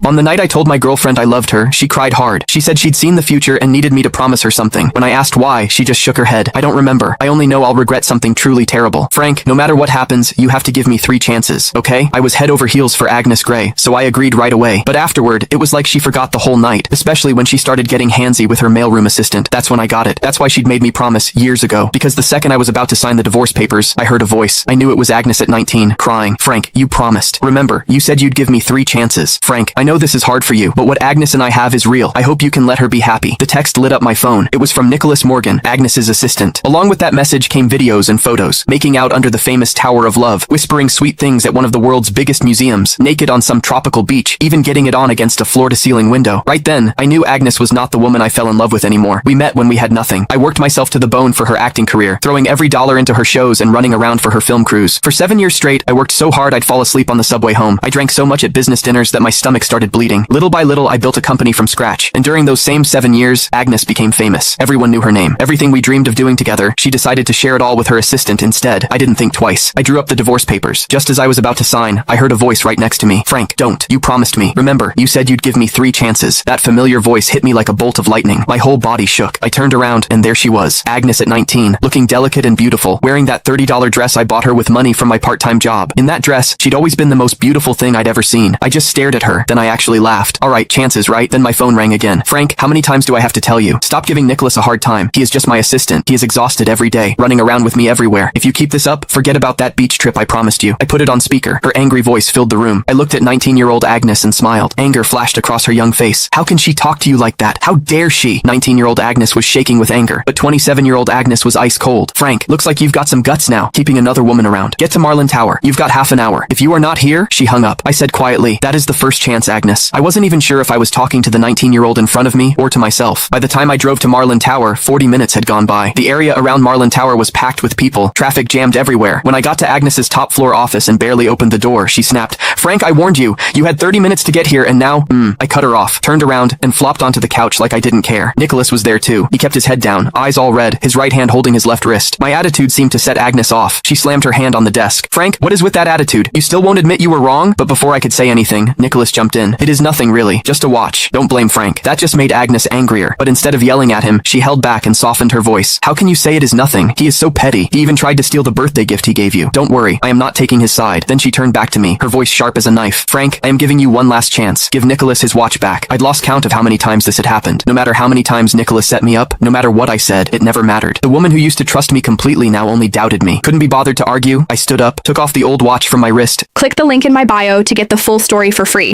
On the night I told my girlfriend I loved her, she cried hard. She said she'd seen the future and needed me to promise her something. When I asked why, she just shook her head. I don't remember. I only know I'll regret something truly terrible. Frank, no matter what happens, you have to give me 3 chances, okay? I was head over heels for Agnes Grey, so I agreed right away. But afterward, it was like she forgot the whole night, especially when she started getting handsy with her mailroom assistant. That's when I got it. That's why she'd made me promise years ago. Because the second I was about to sign the divorce papers, I heard a voice. I knew it was Agnes at 19, crying. Frank, you promised. Remember, you said you'd give me 3 chances. Frank, I know this is hard for you, but what Agnes and I have is real. I hope you can let her be happy. The text lit up my phone. It was from Nicholas Morgan, Agnes's assistant. Along with that message came videos and photos, making out under the famous Tower of Love, whispering sweet things at one of the world's biggest museums, naked on some tropical beach, even getting it on against a floor-to-ceiling window. Right then, I knew Agnes was not the woman I fell in love with anymore. We met when we had nothing. I worked myself to the bone for her acting career, throwing every dollar into her shows and running around for her film crews. For 7 years straight, I worked so hard I'd fall asleep on the subway home. I drank so much at business dinners that my stomach started bleeding. Little by little, I built a company from scratch. And during those same 7 years, Agnes became famous. Everyone knew her name. Everything we dreamed of doing together, she decided to share it all with her assistant instead. I didn't think twice. I drew up the divorce papers. Just as I was about to sign, I heard a voice right next to me. Frank, don't. You promised me. Remember, you said you'd give me 3 chances. That familiar voice hit me like a bolt of lightning. My whole body shook. I turned around, and there she was. Agnes at 19, looking delicate and beautiful, wearing that $30 dress I bought her with money from my part-time job. In that dress, she'd always been the most beautiful thing I'd ever seen. I just stared at her, then I actually laughed. Alright, chances, right? Then my phone rang again. Frank, how many times do I have to tell you? Stop giving Nicholas a hard time. He is just my assistant. He is exhausted every day, running around with me everywhere. If you keep this up, forget about that beach trip I promised you. I put it on speaker. Her angry voice filled the room. I looked at 19-year-old Agnes and smiled. Anger flashed across her young face. How can she talk to you like that? How dare she? 19-year-old Agnes was shaking with anger, but 27-year-old Agnes was ice cold. Frank, looks like you've got some guts now, keeping another woman around. Get to Marlin Tower. You've got half an hour. If you are not here, she hung up. I said quietly, that is the first chance, Agnes. I wasn't even sure if I was talking to the 19-year-old in front of me or to myself. By the time I drove to Marlin Tower, 40 minutes had gone by. The area around Marlin Tower was packed with people. Traffic jammed everywhere. When I got to Agnes's top floor office and barely opened the door, she snapped, Frank, I warned you. You had 30 minutes to get here and now, I cut her off, turned around, and flopped onto the couch like I didn't care. Nicholas was there too. He kept his head down, eyes all red, his right hand holding his left wrist. My attitude seemed to set Agnes off. She slammed her hand on the desk. Frank, what is with that attitude? You still won't admit you were wrong? But before I could say anything, Nicholas jumped in. It is nothing really, just a watch. Don't blame Frank. That just made Agnes angrier. But instead of yelling at him, she held back and softened her voice. How can you say it is nothing? He is so petty. He even tried to steal the birthday gift he gave you. Don't worry, I am not taking his side. Then she turned back to me, her voice sharp as a knife. Frank, I am giving you one last chance. Give Nicholas his watch back. I'd lost count of how many times this had happened. No matter how many times Nicholas set me up, no matter what I said, it never mattered. The woman who used to trust me completely now only doubted me. Couldn't be bothered to argue. I stood up, took off the old watch from my wrist. Click the link in my bio to get the full story for free.